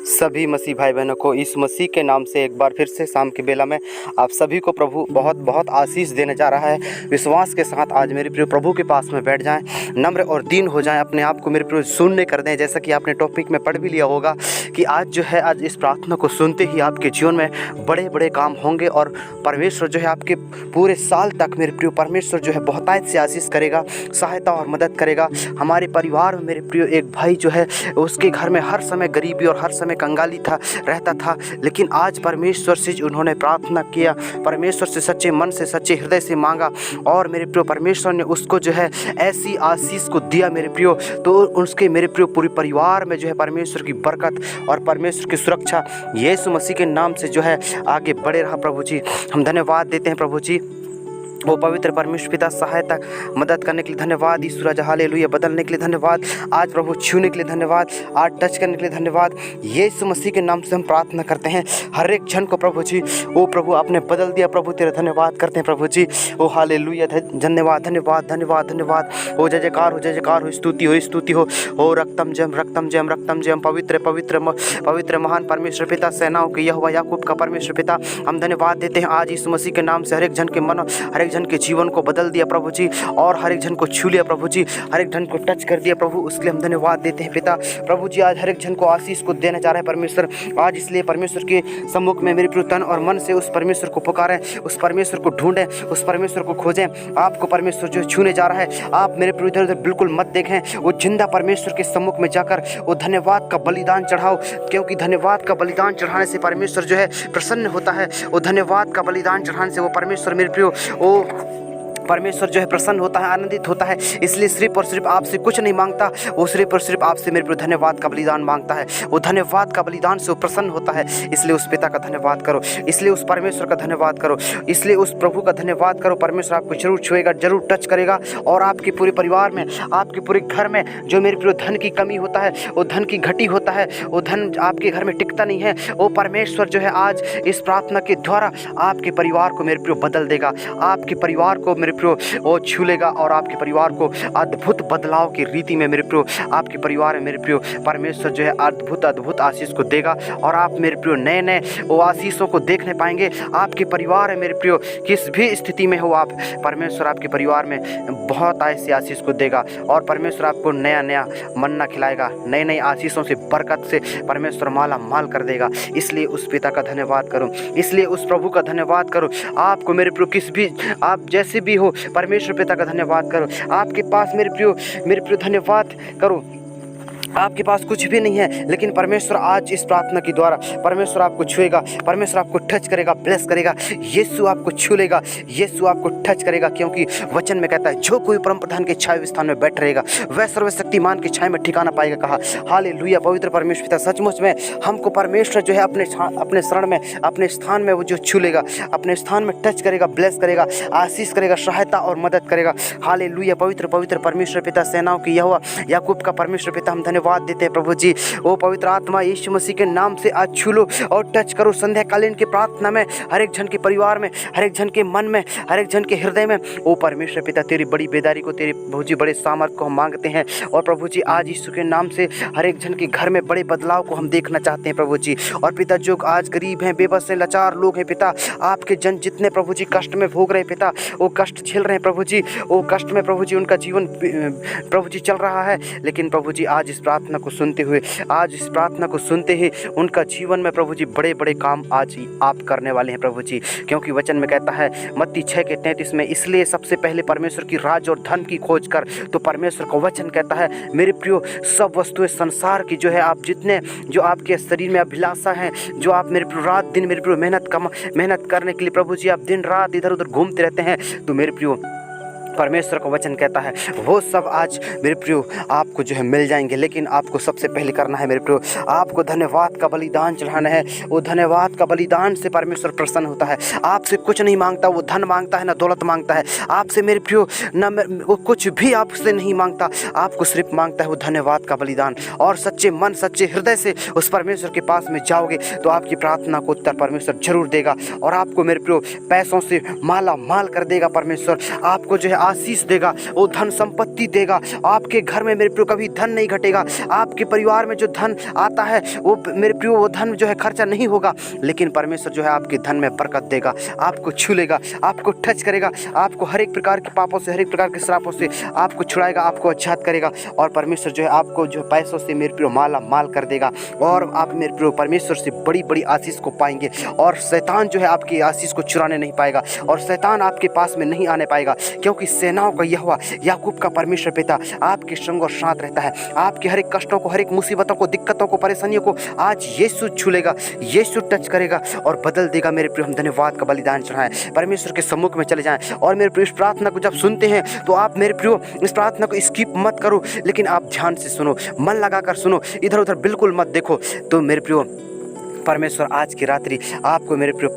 सभी मसीह भाई बहनों को इस मसीह के नाम से एक बार फिर से शाम की बेला में आप सभी को प्रभु बहुत बहुत आशीष देने जा रहा है। विश्वास के साथ आज मेरे प्रिय प्रभु के पास में बैठ जाएं, नम्र और दीन हो जाएं, अपने आप को मेरे प्रिय शून्य कर दें। जैसा कि आपने टॉपिक में पढ़ भी लिया होगा कि आज जो है, आज इस प्रार्थना को सुनते ही आपके जीवन में बड़े बड़े काम होंगे और परमेश्वर जो है आपके पूरे साल तक मेरे प्रिय परमेश्वर जो है बहुतायत से आशीष करेगा, सहायता और मदद करेगा। हमारे परिवार में मेरे प्रिय एक भाई जो है, उसके घर में हर समय गरीबी और हर समय कंगाली रहता था, लेकिन आज परमेश्वर से उन्होंने प्रार्थना किया, परमेश्वर से सच्चे मन से सच्चे हृदय से मांगा और मेरे प्रियो परमेश्वर ने उसको जो है ऐसी आशीष को दिया मेरे प्रियो। तो उसके मेरे प्रियो पूरे परिवार में जो है परमेश्वर की बरकत और परमेश्वर की सुरक्षा यीशु मसीह के नाम से जो है आगे बढ़े रहा। प्रभु जी हम धन्यवाद देते हैं। प्रभु जी वो पवित्र परमेश्वर पिता सहायता मदद करने के लिए धन्यवाद। ईश्वर राजा हालेलुया बदलने के लिए धन्यवाद। आज प्रभु छूने के लिए धन्यवाद, आज टच करने के लिए धन्यवाद। यीशु मसीह के नाम से हम प्रार्थना करते हैं हर एक जन को प्रभु जी। ओ प्रभु आपने बदल दिया प्रभु, तेरा धन्यवाद करते हैं प्रभु जी। ओ हालेलुया धन्यवाद धन्यवाद धन्यवाद धन्यवाद। हो जय जयकार हो, जय जयकार हो, स्तुति हो स्तुति हो। ओ रक्तम जयम रक्तम जयम रक्तम जयम। पवित्र पवित्र पवित्र महान परमेश्वर पिता सेनाओं के यहोवा याकूब का परमेश्वर पिता हम धन्यवाद देते हैं। आज यीशु मसीह के नाम से हर एक जन के मन, हर एक जन के जीवन को बदल दिया प्रभु जी और हर एक जन को छू लिया प्रभु जी, हर एक जन को टच कर दिया प्रभु, उसके लिए हम धन्यवाद देते हैं पिता। प्रभु जी आज हर एक जन को आशीष को देने जा रहे हैं परमेश्वर। आज इसलिए परमेश्वर के सम्मुख में मेरे प्रिय तन और मन से उस परमेश्वर को पुकारें, उस परमेश्वर को ढूंढें, उस परमेश्वर को खोजें। आपको परमेश्वर जो छूने जा रहा है, आप मेरे प्रिय इधर उधर बिल्कुल मत देखें, वो जिंदा परमेश्वर के सम्मुख में जाकर वो धन्यवाद का बलिदान चढ़ाओ, क्योंकि धन्यवाद का बलिदान चढ़ाने से परमेश्वर जो है प्रसन्न होता है। वो धन्यवाद का बलिदान चढ़ाने से वो परमेश्वर मेरे प्रिय वो परमेश्वर जो है प्रसन्न होता है, आनंदित होता है। इसलिए सिर्फ और सिर्फ आपसे कुछ नहीं मांगता, वो सिर्फ और सिर्फ आपसे मेरे प्रिय धन्यवाद का बलिदान मांगता है। वो धन्यवाद का बलिदान से वो प्रसन्न होता है। इसलिए उस पिता का धन्यवाद करो, इसलिए उस परमेश्वर का धन्यवाद करो, इसलिए उस प्रभु का धन्यवाद करो। परमेश्वर आपको जरूर छुएगा, जरूर टच करेगा और आपके पूरे परिवार में, आपके पूरे घर में जो मेरे प्रिय धन की कमी होता है, वो धन की घटी होता है, वो धन आपके घर में टिकता नहीं है, वो परमेश्वर जो है आज इस प्रार्थना के द्वारा आपके परिवार को मेरे प्रिय बदल देगा, आपके परिवार को मेरे वो छू लेगा और आपके परिवार को अद्भुत बदलाव की रीति में मेरे प्रियो आपके परिवार में मेरे प्रियो परमेश्वर जो है अद्भुत अद्भुत आशीष को देगा और आप मेरे प्रियो नए नए वो आशीषों को देखने पाएंगे। आपके परिवार है मेरे प्रियो, किस भी स्थिति में हो आप, परमेश्वर आपके परिवार में बहुत ऐसी आशीष को देगा और परमेश्वर आपको नया नया मन्ना खिलाएगा, नए नए आशीषों से बरकत से परमेश्वर माला माल कर देगा। इसलिए उस पिता का धन्यवाद करो, इसलिए उस प्रभु का धन्यवाद करो। आपको मेरे प्रियो किस भी आप जैसे भी हो, परमेश्वर पिता का धन्यवाद करो। आपके पास मेरे प्रियो धन्यवाद करो। आपके पास कुछ भी नहीं है, लेकिन परमेश्वर आज इस प्रार्थना के द्वारा परमेश्वर आपको छुएगा, परमेश्वर आपको टच करेगा, ब्लेस करेगा। यीशु आपको छू लेगा, यीशु आपको टच करेगा, क्योंकि वचन में कहता है जो कोई परम प्रधान के छाए स्थान में बैठ रहेगा वह सर्वशक्तिमान के छाए में ठिकाना पाएगा। कहा हालेलुया पवित्र परमेश्वर पिता, सचमुच में हमको परमेश्वर जो है अपने शरण में, अपने स्थान में वो जो छू लेगा, अपने स्थान में टच करेगा, ब्लेस करेगा, आशीष करेगा, सहायता और मदद करेगा। हालेलुया पवित्र पवित्र परमेश्वर पिता सेनाओं की यहोवा याकूब का परमेश्वर पिता हम धन्यवाद देते हैं प्रभु जी। ओ पवित्र आत्मा यीशु मसीह के नाम से आज छू लो और टच करो। संध्याकालीन की प्रार्थना में हर एक जन के परिवार में, हर एक जन के मन में, हर एक जन के हृदय में ओ परमेश्वर पिता तेरी बड़ी बेदारी को, तेरे प्रभु जी बड़े सामर्थ को हम मांगते हैं और प्रभु जी आज यीशु के नाम से हर एक जन के घर में बड़े बदलाव को हम देखना चाहते हैं प्रभु जी। और पिता जो आज गरीब हैं, बेबस हैं, लाचार लोग हैं पिता, आपके जन जितने प्रभु जी कष्ट में भोग रहे पिता, वो कष्ट झेल रहे हैं प्रभु जी, वो कष्ट में प्रभु जी उनका जीवन प्रभु जी चल रहा है, लेकिन प्रभु जी आज इस प्रार्थना को सुनते हुए, आज इस प्रार्थना को सुनते ही उनका जीवन में प्रभु जी बड़े बड़े काम आज आप करने वाले हैं प्रभु जी। क्योंकि वचन में कहता है मत्ती 6:33 में, इसलिए सबसे पहले परमेश्वर की राज और धन की खोज कर। तो परमेश्वर का वचन कहता है मेरे प्रियो सब वस्तुएं संसार की जो है, आप जितने जो आपके शरीर में अभिलाषा है, जो आप मेरे प्रियो रात दिन मेरे प्रियो मेहनत करने के लिए प्रभु जी आप दिन रात इधर उधर घूमते रहते हैं, तो मेरे प्रियो परमेश्वर का वचन कहता है वो सब आज मेरे प्रियो आपको जो है मिल जाएंगे। लेकिन आपको सबसे पहले करना है मेरे प्रियो, आपको धन्यवाद का बलिदान चढ़ाना है। वो धन्यवाद का बलिदान से परमेश्वर प्रसन्न होता है। आपसे कुछ नहीं मांगता, वो धन मांगता है ना दौलत मांगता है आपसे मेरे प्रियो, ना वो कुछ भी आपसे नहीं मांगता, आपको सिर्फ मांगता है वो धन्यवाद का बलिदान। और सच्चे मन सच्चे हृदय से उस परमेश्वर के पास में जाओगे तो आपकी प्रार्थना को उत्तर परमेश्वर जरूर देगा और आपको मेरे प्रियो पैसों से माला माल कर देगा। परमेश्वर आपको जो है आशीष देगा, वो धन संपत्ति देगा। आपके घर में मेरे प्रियो कभी धन नहीं घटेगा। आपके परिवार में जो धन आता है वो मेरे प्रियो वो धन जो है खर्चा नहीं होगा, लेकिन परमेश्वर जो है आपके धन में बरकत देगा, आपको छू लेगा, आपको टच करेगा, आपको हर एक प्रकार के पापों से, हर एक प्रकार के श्रापों से आपको छुड़ाएगा, आपको आच्छादित करेगा। और परमेश्वर जो है आपको जो पैसों से मेरे प्रियो माला माल कर देगा, और आप मेरे प्रियो परमेश्वर से बड़ी बड़ी आशीष को पाएंगे। और शैतान जो है आपकी आशीष को चुराने नहीं पाएगा, और शैतान आपके पास में नहीं आने पाएगा, क्योंकि सेनाओं का यहोवा याकूब का परमेश्वर पिता आपके संग और साथ रहता है। आपके हर एक कष्टों को, हर एक मुसीबतों को, दिक्कतों को, परेशानियों को आज यीशु छू लेगा, यीशु टच करेगा और बदल देगा। मेरे प्रियो हम धन्यवाद का बलिदान चढ़ाएं, परमेश्वर के सम्मुख में चले जाएं। और मेरे प्रियो इस प्रार्थना को जब सुनते हैं तो आप मेरे प्रियो इस प्रार्थना को स्किप मत करो, लेकिन आप ध्यान से सुनो, मन लगाकर सुनो, इधर उधर बिल्कुल मत देखो। तो मेरे प्रियो परमेश्वर आज की रात्रि आपको मेरे प्रिय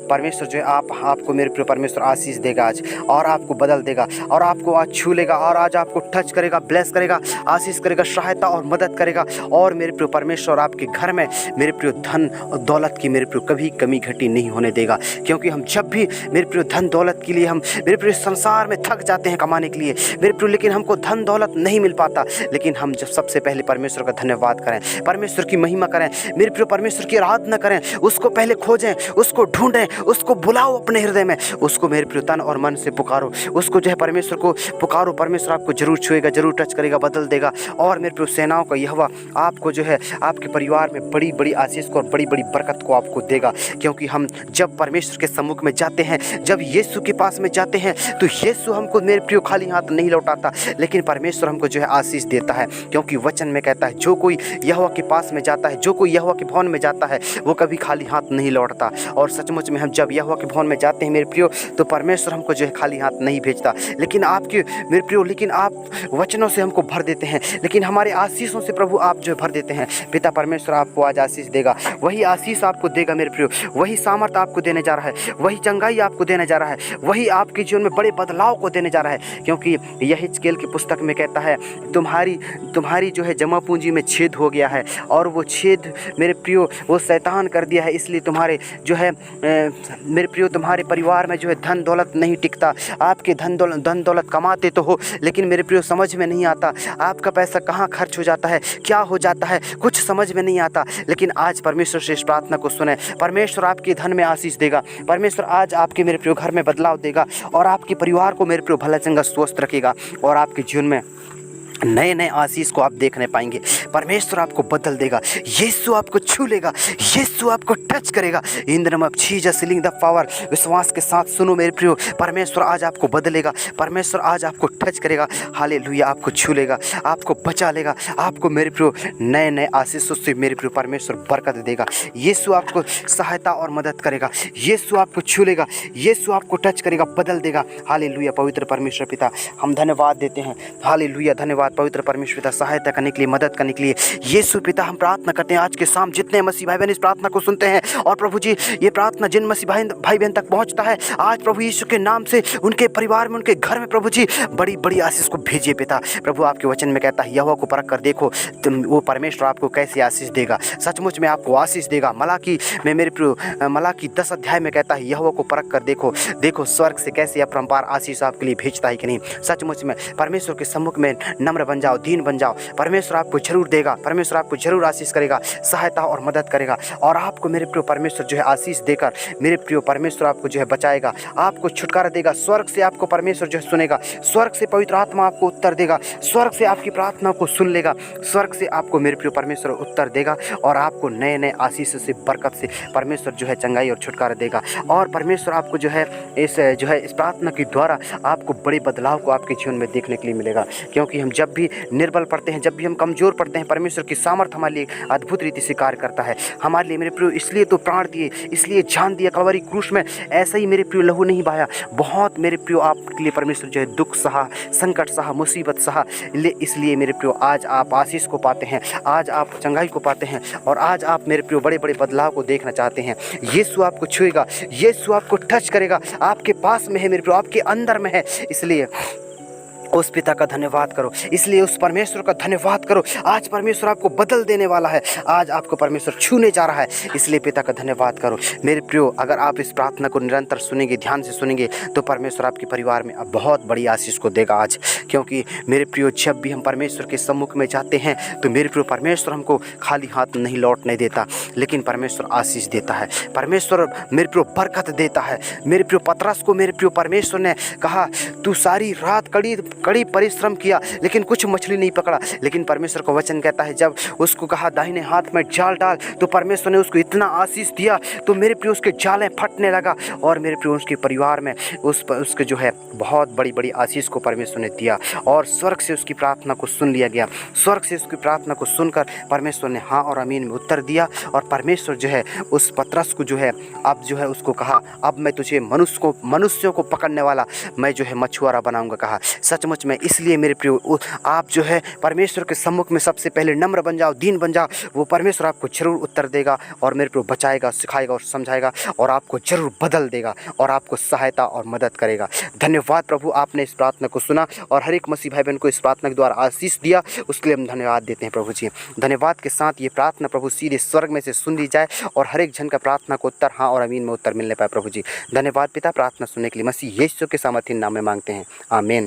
परमेश्वर जो है आपको मेरे प्रिय परमेश्वर आशीष देगा आज, और आपको बदल देगा, और आपको आज छू लेगा, और आज आपको टच करेगा, ब्लेस करेगा, आशीष करेगा, सहायता और मदद करेगा। और मेरे प्रिय परमेश्वर आपके घर में मेरे प्रिय धन और दौलत की मेरे प्रिय कभी कमी घटी नहीं होने देगा, क्योंकि हम जब भी मेरे प्रिय धन दौलत के लिए हम मेरे प्रिय संसार में थक जाते हैं कमाने के लिए मेरे प्रिय, लेकिन हमको धन दौलत नहीं मिल पाता। लेकिन हम जब सबसे पहले परमेश्वर का धन्यवाद करें, परमेश्वर की महिमा करें, मेरे प्रिय परमेश्वर की आराधना करें, उसको पहले खोजें, उसको ढूंढें, उसको बुलाओ अपने हृदय में, उसको मेरे प्रिय तन और मन से पुकारो, उसको जो है परमेश्वर को पुकारो। परमेश्वर आपको जरूर छुएगा, जरूर टच करेगा, बदल देगा। और मेरे प्रिय सेनाओं का यहोवा आपको जो है आपके परिवार में बड़ी बड़ी आशीष को और बड़ी बड़ी बरकत को आपको देगा, क्योंकि हम जब परमेश्वर के सम्मुख में जाते हैं, जब यीशु के पास में जाते हैं, तो यीशु हमको मेरे प्रिय खाली हाथ नहीं लौटाता, लेकिन परमेश्वर हमको जो है आशीष देता है, क्योंकि वचन में कहता है जो कोई यहोवा के पास में जाता है, जो कोई यहोवा के भवन में जाता है, वो कभी खाली हाथ नहीं लौटता। और सचमुच में हम जब यहोवा के भवन में जाते हैं मेरे प्रियो, तो परमेश्वर हमको जो है खाली हाथ नहीं भेजता, लेकिन आपके मेरे प्रियो लेकिन आप वचनों से हमको भर देते हैं, लेकिन हमारे आशीषों से प्रभु आप जो भर देते हैं। पिता परमेश्वर आपको आज आशीष देगा, वही आशीष आपको देगा मेरे प्रियो, वही सामर्थ्य आपको देने जा रहा है, वही चंगाई आपको देने जा रहा है, वही आपके जीवन में बड़े बदलाव को देने जा रहा है। क्योंकि यह हिजकेल की पुस्तक में कहता है तुम्हारी जो है जमा पूंजी में छेद हो गया है, और वो छेद मेरे प्रियो वो शैतान कर दिया है, इसलिए तुम्हारे जो है मेरे प्रियो तुम्हारे परिवार में जो है धन दौलत नहीं टिकता। आपके धन दौलत कमाते तो हो, लेकिन मेरे प्रियो समझ में नहीं आता आपका पैसा कहाँ खर्च हो जाता है, क्या हो जाता है, कुछ समझ में नहीं आता। लेकिन आज परमेश्वर से इस प्रार्थना को सुने, परमेश्वर आपके धन में आशीष देगा, परमेश्वर आज आपके मेरे प्रियो घर में बदलाव देगा, और आपके परिवार को मेरे प्रियो भला चंगा स्वस्थ रखेगा, और आपके जीवन में नए नए आशीष को आप देखने पाएंगे। परमेश्वर आपको बदल देगा, यीशु आपको छू लेगा, यीशु आपको टच करेगा। In the name of Jesus healing the power. विश्वास के साथ सुनो मेरे प्रियो, परमेश्वर आज आपको बदलेगा, परमेश्वर आज आपको टच करेगा। हालेलुया, आपको छू लेगा, आपको बचा लेगा, आपको मेरे प्रियो नए नए आशीषों से मेरे प्रियो परमेश्वर बरकत देगा। यीशु आपको सहायता और मदद करेगा, यीशु आपको छू लेगा, यीशु आपको टच करेगा, बदल देगा। हालेलुया, पवित्र परमेश्वर पिता हम धन्यवाद देते हैं। हालेलुया, धन्यवाद पवित्र परमेश्वर पिता, सहायता करने के लिए, मदद करने के लिए। यीशु पिता हम प्रार्थना करते हैं आज के शाम जितने मसीह भाई बहन इस प्रार्थना को सुनते हैं, और प्रभु जी ये प्रार्थना जिन मसीह भाई बहन तक पहुंचता है, आज प्रभु यीशु के नाम से उनके परिवार में, उनके घर में प्रभु जी बड़ी बड़ी आशीष को भेजिए पिता। प्रभु आपके वचन में कहता है यहोवा को परख कर देखो वो परमेश्वर आपको कैसे आशीष देगा, सचमुच में आपको आशीष देगा। मलाकी में मेरे प्रिय मलाकी 10 अध्याय में कहता है यहोवा को परख कर देखो स्वर्ग से कैसे अपरंपार आशीष आपके लिए भेजता है कि नहीं। सचमुच में परमेश्वर के सम्मुख में नम्र बन जाओ, दीन बन जाओ, परमेश्वर आपको जरूर देगा, परमेश्वर आपको जरूर आशीष करेगा, सहायता और मदद करेगा। और आपको मेरे प्रिय परमेश्वर जो है आशीष देकर मेरे प्रिय परमेश्वर आपको जो है बचाएगा, आपको छुटकारा देगा। स्वर्ग से आपको परमेश्वर जो है सुनेगा, स्वर्ग से पवित्र आत्मा आपको उत्तर देगा, स्वर्ग से आपकी प्रार्थना को सुन लेगा, स्वर्ग से आपको मेरे प्रिय परमेश्वर उत्तर देगा, और आपको नए नए आशीष से, बरकत से परमेश्वर जो है चंगाई और छुटकारा देगा। और परमेश्वर आपको जो है इस प्रार्थना के द्वारा आपको बड़े बदलाव को आपके जीवन में देखने के लिए मिलेगा। क्योंकि हम जब भी निर्बल पड़ते हैं, जब भी हम कमज़ोर पड़ते हैं, परमेश्वर की सामर्थ हमारे लिए अद्भुत रीति से कार्य करता है हमारे लिए। मेरे प्रियो इसलिए तो प्राण दिए, इसलिए जान दिया कलवरी क्रूस में, ऐसा ही मेरे प्रियो लहू नहीं बहाया। बहुत मेरे प्रियो आपके लिए परमेश्वर जो है दुख सहा, संकट सहा, मुसीबत सहा, इसलिए मेरे प्रियो आज आप आशीष को पाते हैं, आज आप चंगाई को पाते हैं, और आज आप मेरे प्रियो बड़े बड़े बदलाव को देखना चाहते हैं। यीशु आपको छुएगा, यीशु आपको टच करेगा, आपके पास में है मेरे प्रियो, आपके अंदर में है। इसलिए उस पिता का धन्यवाद करो, इसलिए उस परमेश्वर का धन्यवाद करो। आज परमेश्वर आपको बदल देने वाला है, आज आपको परमेश्वर छूने जा रहा है, इसलिए पिता का धन्यवाद करो। मेरे प्रियो, अगर आप इस प्रार्थना को निरंतर सुनेंगे, ध्यान से सुनेंगे, तो परमेश्वर आपके परिवार में अब बहुत बड़ी आशीष को देगा आज। क्योंकि मेरे प्रियो, जब भी हम परमेश्वर के सम्मुख में जाते हैं तो मेरे प्रियो परमेश्वर हमको खाली हाथ नहीं लौटने देता, लेकिन परमेश्वर आशीष देता है, परमेश्वर मेरे प्रियो बरकत देता है। मेरे प्रियो पतरस को मेरे प्रियो परमेश्वर ने कहा, तू सारी रात कड़ी परिश्रम किया लेकिन कुछ मछली नहीं पकड़ा, लेकिन परमेश्वर का वचन कहता है जब उसको कहा दाहिने हाथ में जाल डाल, तो परमेश्वर ने उसको इतना आशीष दिया, तो मेरे प्रियो उसके जालें फटने लगा, और मेरे प्रियो उसके परिवार में उसके जो है बहुत बड़ी बड़ी आशीष को परमेश्वर ने दिया, और स्वर्ग से उसकी प्रार्थना को सुन लिया गया। स्वर्ग से उसकी प्रार्थना को सुनकर परमेश्वर ने हाँ और आमीन में उत्तर दिया, और परमेश्वर जो है उस पतरस को जो है अब जो है उसको कहा, अब मैं तुझे मनुष्यों को पकड़ने वाला मैं जो है मछुआरा बनाऊंगा कहा। सचमुच में इसलिए मेरे प्रियो, आप जो है परमेश्वर के सम्मुख में सबसे पहले नम्र बन जाओ, दीन बन जाओ, वो परमेश्वर आपको जरूर उत्तर देगा, और मेरे प्रियो बचाएगा, सिखाएगा और समझाएगा, और आपको जरूर बदल देगा, और आपको सहायता और मदद करेगा। धन्यवाद प्रभु, आपने इस प्रार्थना को सुना और हर एक मसीह भाई बहन को इस प्रार्थना के द्वारा आशीष दिया, उसके लिए हम धन्यवाद देते हैं प्रभु जी। धन्यवाद के साथ ये प्रार्थना प्रभु सीधे स्वर्ग में से सुन ली जाए, और हर एक जन का प्रार्थना को उत्तर हाँ और आमीन में उत्तर मिलने पाए प्रभु जी। धन्यवाद पिता, प्रार्थना सुनने के लिए मसीह यीशु के सामर्थ्य नाम में मांगते हैं, आमीन।